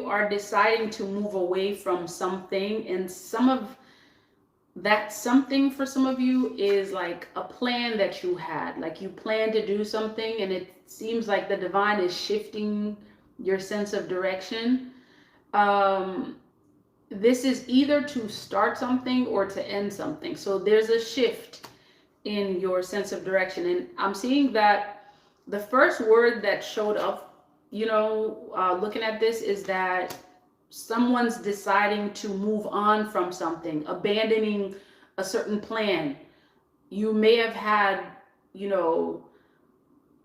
are deciding to move away from something, and some of that something for some of you is like a plan that you had. Like you plan to do something, and it seems like the divine is shifting your sense of direction. Um, this is either to start something or to end something. So there's a shift in your sense of direction. And I'm seeing that the first word that showed up, looking at this, is that someone's deciding to move on from something, abandoning a certain plan. You may have had,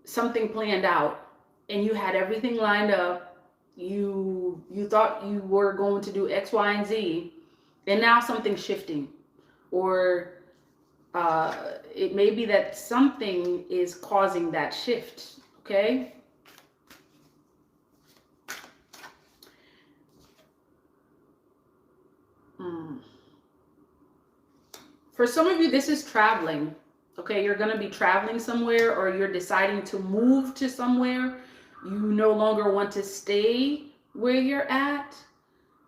something planned out, and you had everything lined up. You thought you were going to do X, Y, and Z, and now something's shifting. Or it may be that something is causing that shift, okay? For some of you, this is traveling, okay? You're going to be traveling somewhere, or you're deciding to move to somewhere. You no longer want to stay where you're at.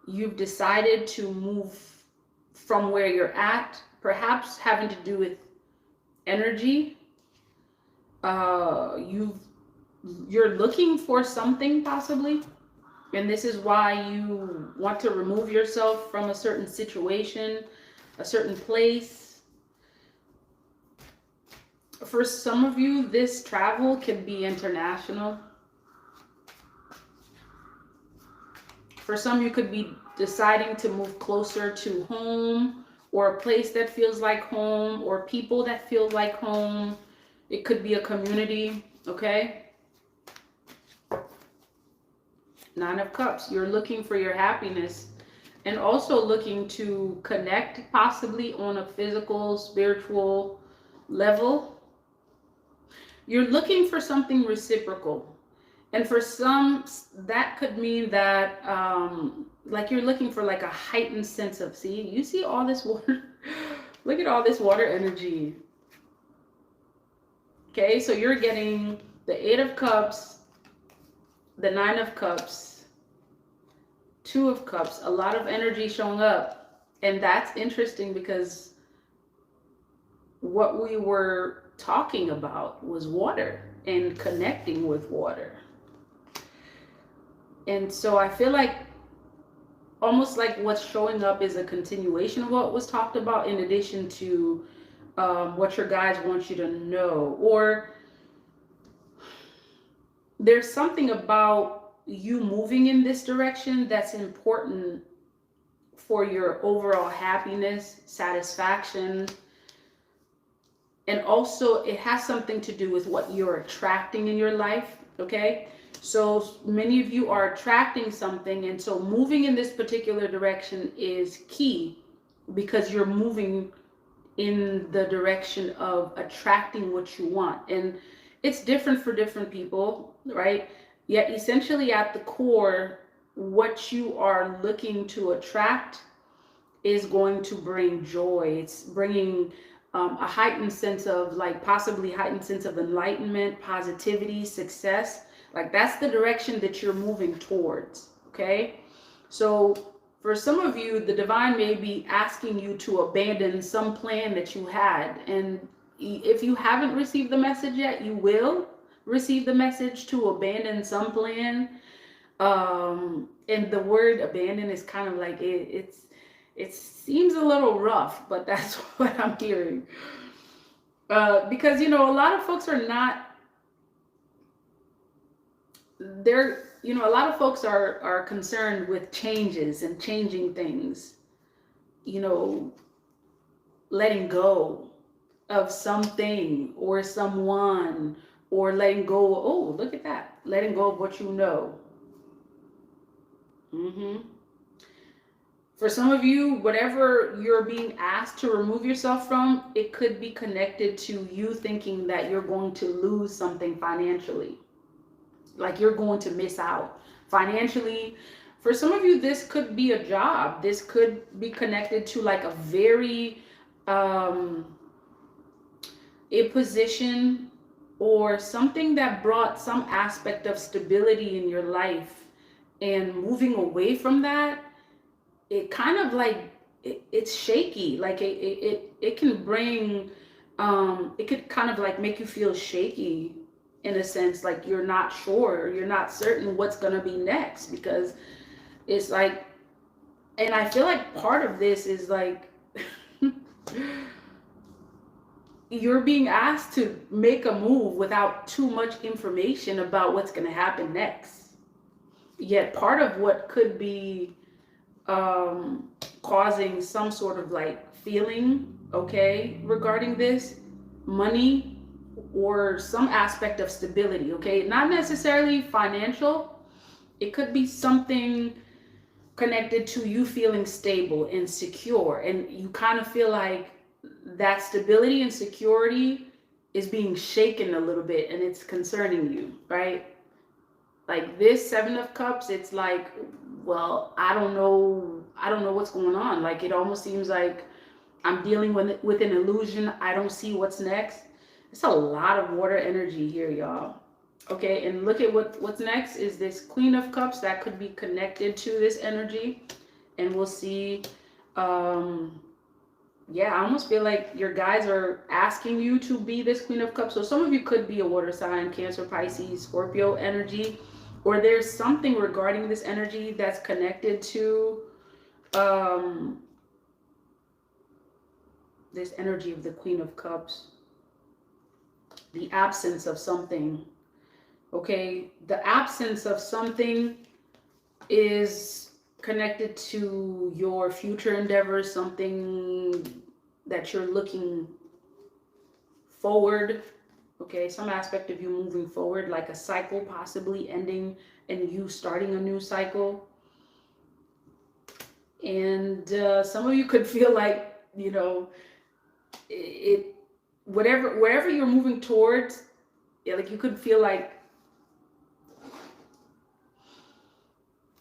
You've decided to move from where you're at, perhaps having to do with energy. You're looking for something possibly, and this is why you want to remove yourself from a certain situation, a certain place. For some of you, this travel can be international. For some, you could be deciding to move closer to home, or a place that feels like home, or people that feel like home. It could be a community, okay? Nine of Cups, you're looking for your happiness, and also looking to connect possibly on a physical, spiritual level. You're looking for something reciprocal. And for some, that could mean that like you're looking for like a heightened sense of, you see all this water? Look at all this water energy. Okay, so you're getting the Eight of Cups, the Nine of Cups, Two of Cups, a lot of energy showing up. And that's interesting because what we were talking about was water and connecting with water. And so I feel like almost like what's showing up is a continuation of what was talked about, in addition to what your guides want you to know. Or there's something about you moving in this direction that's important for your overall happiness, satisfaction. And also it has something to do with what you're attracting in your life, okay? So many of you are attracting something, and so moving in this particular direction is key, because you're moving in the direction of attracting what you want. And it's different for different people, right? Yet essentially at the core, what you are looking to attract is going to bring joy. It's bringing a heightened sense of, like, possibly heightened sense of enlightenment, positivity, success. Like, that's the direction that you're moving towards, okay? So for some of you, the divine may be asking you to abandon some plan that you had. And if you haven't received the message yet, you will receive the message to abandon some plan. And the word abandon is kind of like, it seems a little rough, but that's what I'm hearing. Because, a lot of folks are not, a lot of folks are concerned with changes and changing things, letting go of something or someone, or letting go. Oh, look at that. Letting go of what you know. For some of you, whatever you're being asked to remove yourself from, it could be connected to you thinking that you're going to lose something financially. Like you're going to miss out financially. For some of you, this could be a job. This could be connected to like a very, a position or something that brought some aspect of stability in your life. and moving away from that, it kind of like it's shaky. Like it can bring it could kind of like make you feel shaky in a sense, like you're not sure, you're not certain what's gonna be next, because it's like, and I feel like part of this is like you're being asked to make a move without too much information about what's going to happen next. Yet part of what could be causing some sort of like feeling, okay, regarding this, money or some aspect of stability, okay, not necessarily financial. It could be something connected to you feeling stable and secure, and you kind of feel like that stability and security is being shaken a little bit, and it's concerning you, right? Like this 7 of Cups, it's like, well, I don't know what's going on. Like it almost seems like I'm dealing with an illusion. I don't see what's next. It's a lot of water energy here, y'all. Okay, and look at what's next is this Queen of Cups that could be connected to this energy, and we'll see. Yeah, I almost feel like your guides are asking you to be this Queen of Cups. So some of you could be a water sign, Cancer, Pisces, Scorpio energy, or there's something regarding this energy that's connected to this energy of the Queen of Cups, the absence of something. Okay, the absence of something is connected to your future endeavors, something that you're looking forward. Okay, some aspect of you moving forward, like a cycle possibly ending and you starting a new cycle. And some of you could feel like, you know, it wherever you're moving towards, yeah, like you could feel like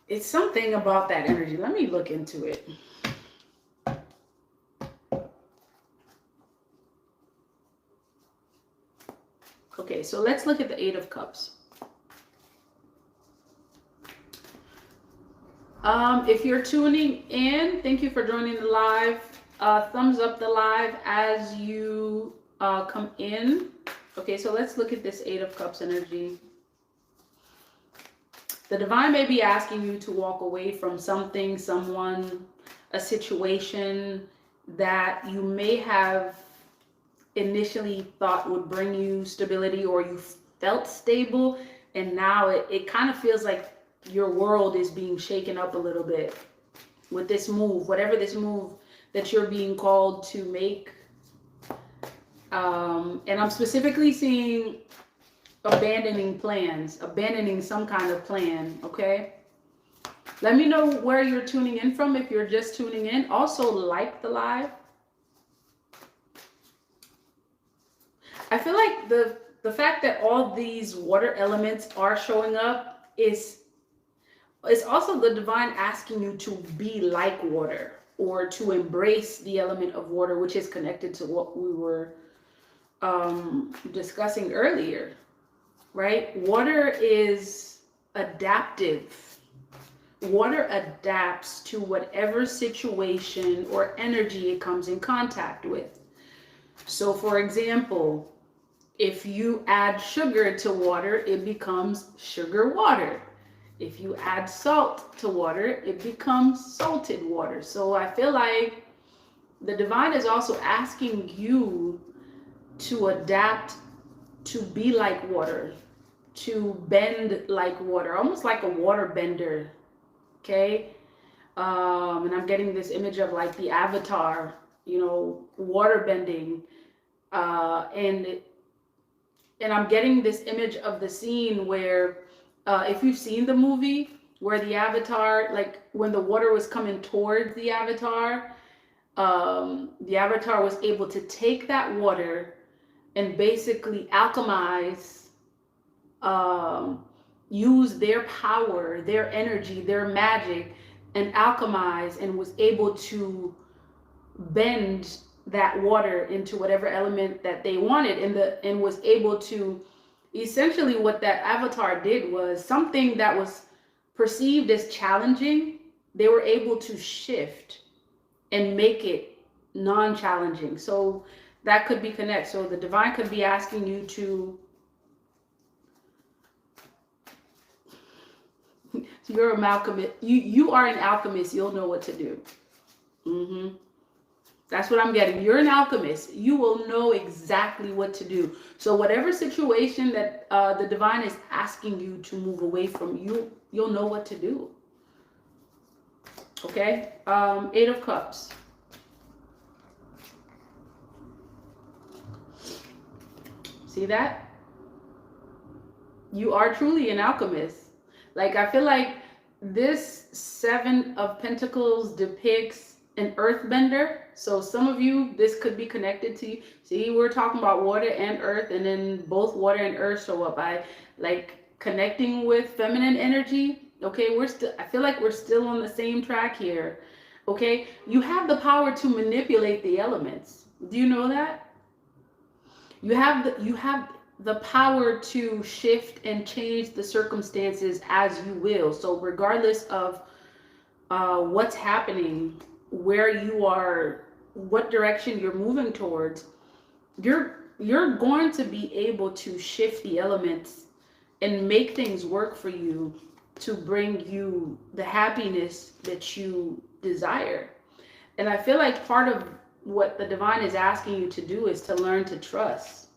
it's something about that energy. Let me look into it. Okay, so let's look at the 8 of Cups. If you're tuning in, thank you for joining the live. Thumbs up the live as you come in. Okay, so let's look at this 8 of Cups energy. The divine may be asking you to walk away from something, someone, a situation that you may have initially thought would bring you stability, or you felt stable, and now it kind of feels like your world is being shaken up a little bit with this move, whatever this move that you're being called to make. And I'm specifically seeing abandoning plans, abandoning some kind of plan, okay? Let me know where you're tuning in from if you're just tuning in. Also, like the live. I feel like the fact that all these water elements are showing up is also the divine asking you to be like water, or to embrace the element of water, which is connected to what we were discussing earlier. Right? Water is adaptive. Water adapts to whatever situation or energy it comes in contact with. So for example, if you add sugar to water, it becomes sugar water. If you add salt to water, it becomes salted water. So I feel like the divine is also asking you to adapt, to be like water, to bend like water, almost like a water bender. Okay, and I'm getting this image of like the Avatar, you know, water bending, and I'm getting this image of the scene where, if you've seen the movie, where the Avatar, like when the water was coming towards the Avatar was able to take that water and basically alchemize, use their power, their energy, their magic, and alchemize, and was able to bend that water into whatever element that they wanted, and was able to, essentially what that Avatar did was something that was perceived as challenging, they were able to shift and make it non-challenging. So that could be connect. So the divine could be asking you to, you're an alchemist. You are an alchemist. You'll know what to do. That's what I'm getting. You're an alchemist. You will know exactly what to do. So whatever situation that the divine is asking you to move away from, you'll know what to do. Okay. 8 of Cups. See that? You are truly an alchemist. Like, I feel like this 7 of Pentacles depicts an earthbender. So some of you, this could be connected to you. See, we're talking about water and earth, and then both water and earth show up. I like connecting with feminine energy. Okay, I feel like we're still on the same track here. Okay, you have the power to manipulate the elements. Do you know that? You have the power to shift and change the circumstances as you will. So regardless of what's happening, where you are, what direction you're moving towards, you're going to be able to shift the elements and make things work for you to bring you the happiness that you desire. And I feel like part of what the divine is asking you to do is to learn to trust,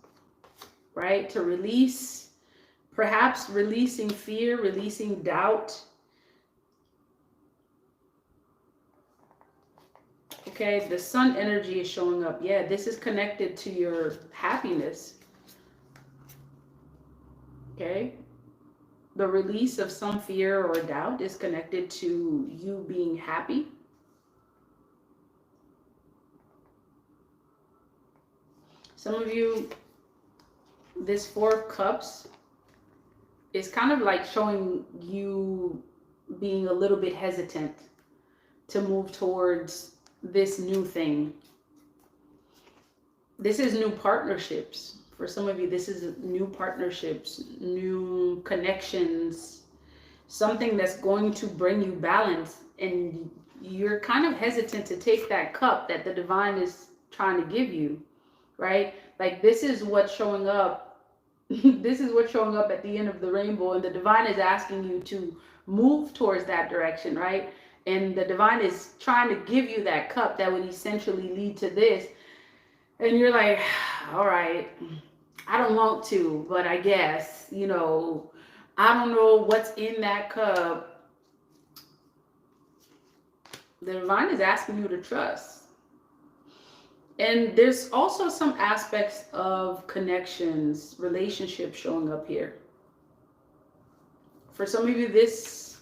right? To release, perhaps releasing fear, releasing doubt. Okay, the sun energy is showing up. Yeah, this is connected to your happiness. Okay, the release of some fear or doubt is connected to you being happy. Some of you, this 4 of Cups is kind of like showing you being a little bit hesitant to move towards this new thing. This is new partnerships. For some of you, this is new partnerships, new connections, something that's going to bring you balance. And you're kind of hesitant to take that cup that the divine is trying to give you, right? Like, this is what's showing up. This is what's showing up at the end of the rainbow. And the divine is asking you to move towards that direction, right? And the divine is trying to give you that cup that would essentially lead to this. And you're like, all right, I don't want to, but I guess, you know, I don't know what's in that cup. The divine is asking you to trust. And there's also some aspects of connections, relationships showing up here. For some of you, this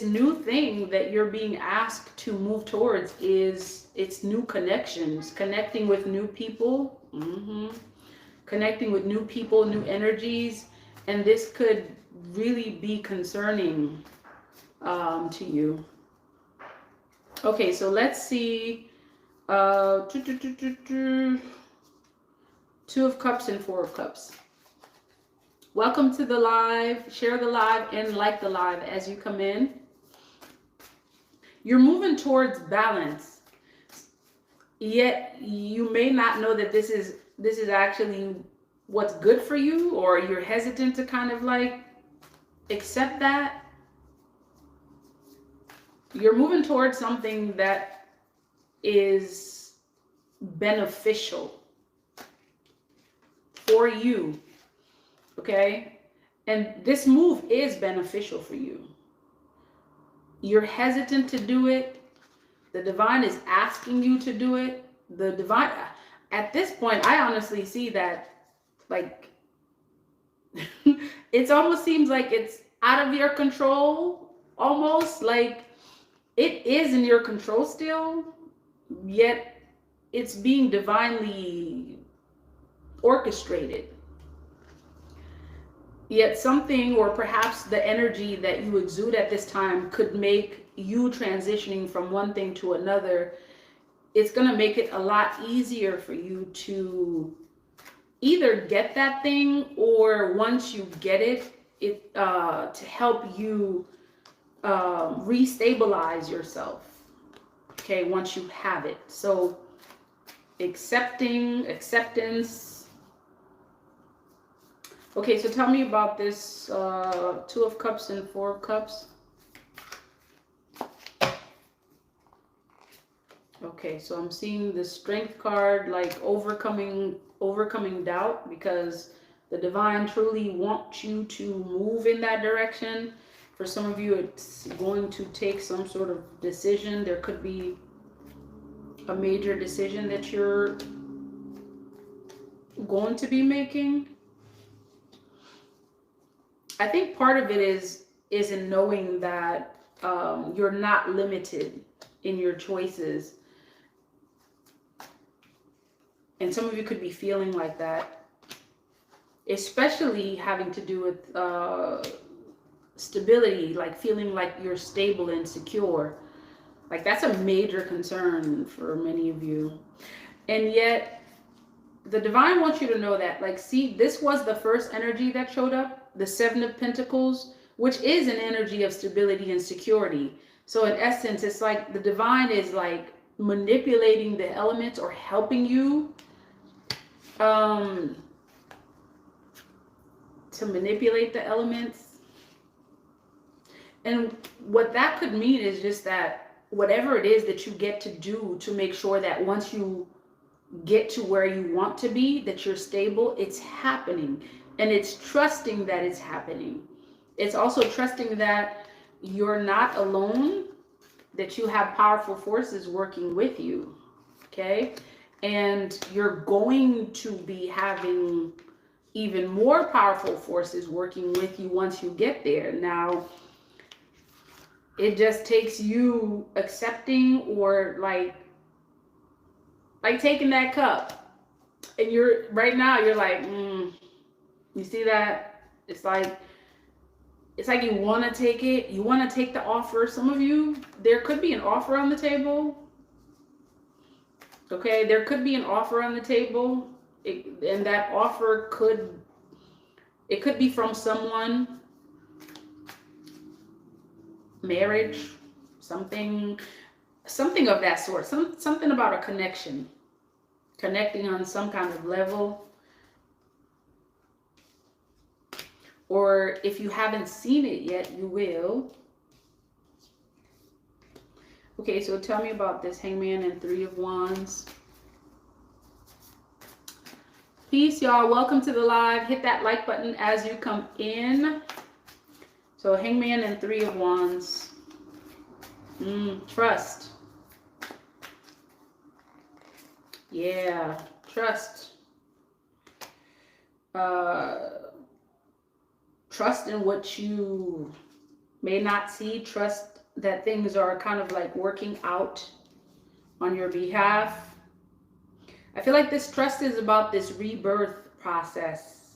new thing that you're being asked to move towards it's new connections, connecting with new people, connecting with new people, new energies, and this could really be concerning to you. Okay, so let's see. 2 of Cups and 4 of Cups. Welcome to the live. Share the live and like the live as you come in. You're moving towards balance, yet you may not know that this is actually what's good for you, or you're hesitant to kind of like accept that. You're moving towards something that is beneficial for you. Okay, and this move is beneficial for you. You're hesitant to do it. The divine is asking you to do it. The divine, at this point, I honestly see that, like, it almost seems like it's out of your control, almost like it is in your control still, yet it's being divinely orchestrated. Yet something, or perhaps the energy that you exude at this time, could make you transitioning from one thing to another. It's going to make it a lot easier for you to either get that thing, or once you get it, to help you restabilize yourself. Okay, once you have it. So acceptance. Okay, so tell me about this Two of Cups and Four of Cups. Okay, so I'm seeing the Strength card, like overcoming doubt, because the divine truly wants you to move in that direction. For some of you, it's going to take some sort of decision. There could be a major decision that you're going to be making. I think part of it is in knowing that you're not limited in your choices. And some of you could be feeling like that, especially having to do with stability, like feeling like you're stable and secure. Like that's a major concern for many of you. And yet the divine wants you to know that, like, see, this was the first energy that showed up, the Seven of Pentacles, which is an energy of stability and security. So in essence, it's like the divine is like manipulating the elements or helping you to manipulate the elements. And what that could mean is just that whatever it is that you get to do to make sure that once you get to where you want to be, that you're stable, it's happening. And it's trusting that it's happening. It's also trusting that you're not alone, that you have powerful forces working with you. Okay? And you're going to be having even more powerful forces working with you once you get there. Now, it just takes you accepting, or like taking that cup. And you're right now, you're like, you see that? It's like you want to take it. You want to take the offer. Some of you, there could be an offer on the table. Okay, there could be an offer on the table, and that offer could be from someone, marriage, something of that sort, something about a connection, connecting on some kind of level. Or if you haven't seen it yet, you will. Okay, so tell me about this Hangman and Three of Wands. Peace, y'all. Welcome to the live. Hit that like button as you come in. So Hangman and Three of Wands. Trust. Yeah, trust. Trust in what you may not see. Trust that things are kind of like working out on your behalf. I feel like this trust is about this rebirth process.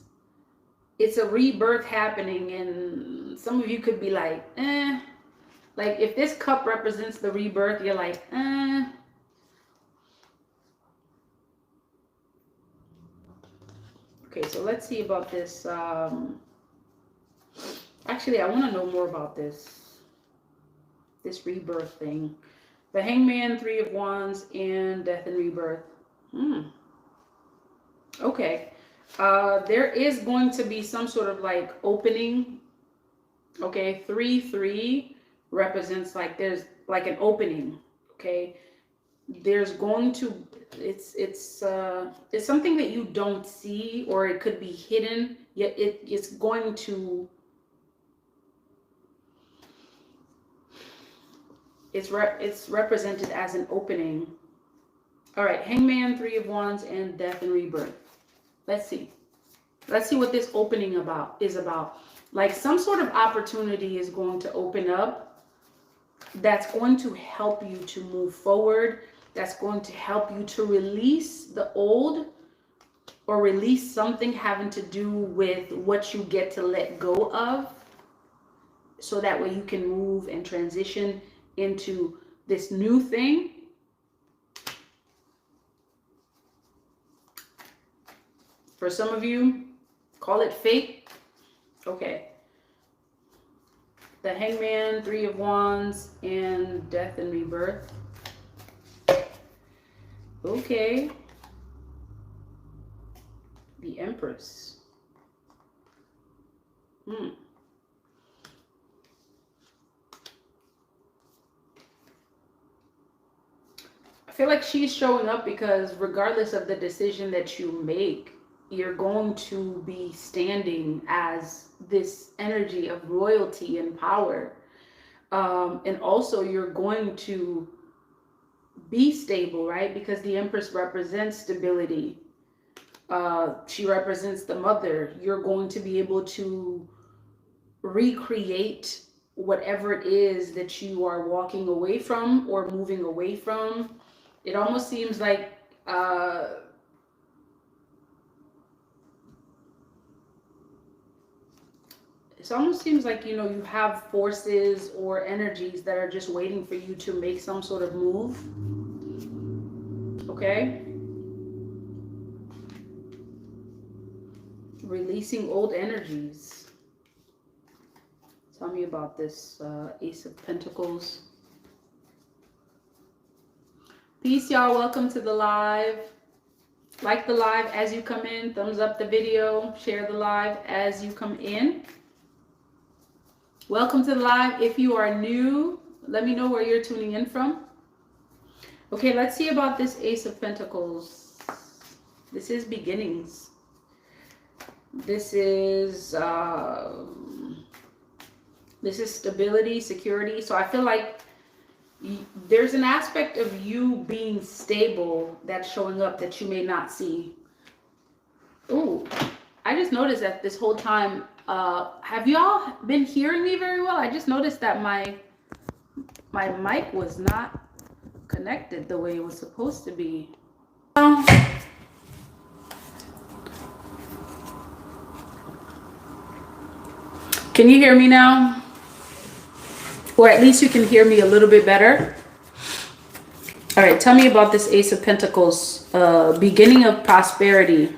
It's a rebirth happening, and some of you could be like, like if this cup represents the rebirth, you're like, Okay, so let's see about this. Actually, I want to know more about this rebirth thing. The Hangman, Three of Wands, and Death and Rebirth. Okay. There is going to be some sort of like opening. Okay, 3-3 represents like there's like an opening. Okay, there's going to it's something that you don't see, or it could be hidden. Yet it's going to. It's represented as an opening. All right, Hangman, Three of Wands, and Death and Rebirth. Let's see what this opening is about. Like some sort of opportunity is going to open up that's going to help you to move forward, that's going to help you to release the old, or release something having to do with what you get to let go of, so that way you can move and transition into this new thing. For some of you, call it fate. Okay. The Hangman, Three of Wands, and Death and Rebirth. Okay. The Empress. I feel like she's showing up because regardless of the decision that you make, you're going to be standing as this energy of royalty and power. And also you're going to be stable, right? Because the Empress represents stability. She represents the mother. You're going to be able to recreate whatever it is that you are walking away from or moving away from. It almost seems like you have forces or energies that are just waiting for you to make some sort of move. Okay? Releasing old energies. Tell me about this Ace of Pentacles. Peace, y'all. Welcome to the live. Like the live as you come in. Thumbs up the video. Share the live as you come in. Welcome to the live. If you are new, let me know where you're tuning in from. Okay, let's see about this Ace of Pentacles. This is beginnings. This is stability, security. So I feel like there's an aspect of you being stable that's showing up that you may not see. Ooh, I just noticed that this whole time, have y'all been hearing me very well? I just noticed that my mic was not connected the way it was supposed to be. Can you hear me now? Or at least you can hear me a little bit better. All right, tell me about this Ace of Pentacles, beginning of prosperity.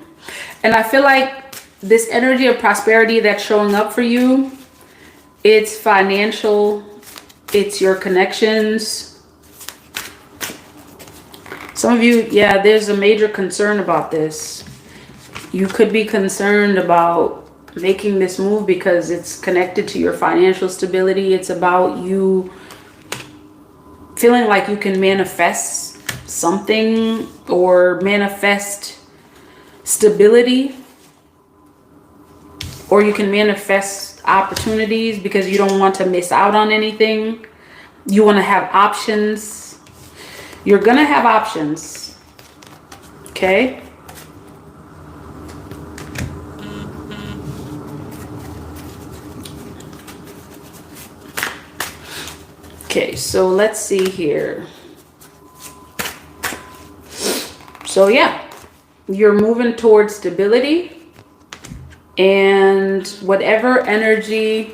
And I feel like this energy of prosperity that's showing up for you, it's financial, it's your connections. Some of you, yeah, there's a major concern about this. You could be concerned about making this move because it's connected to your financial stability. It's about you feeling like you can manifest something or manifest stability, or you can manifest opportunities because you don't want to miss out on anything. You want to have options. You're gonna have options. Okay. Okay, so let's see here. So yeah, you're moving towards stability, and whatever energy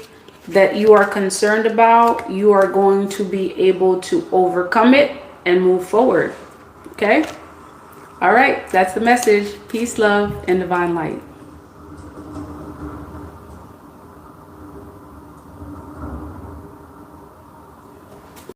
that you are concerned about, you are going to be able to overcome it and move forward. Okay? All right, that's the message. Peace, love, and divine light.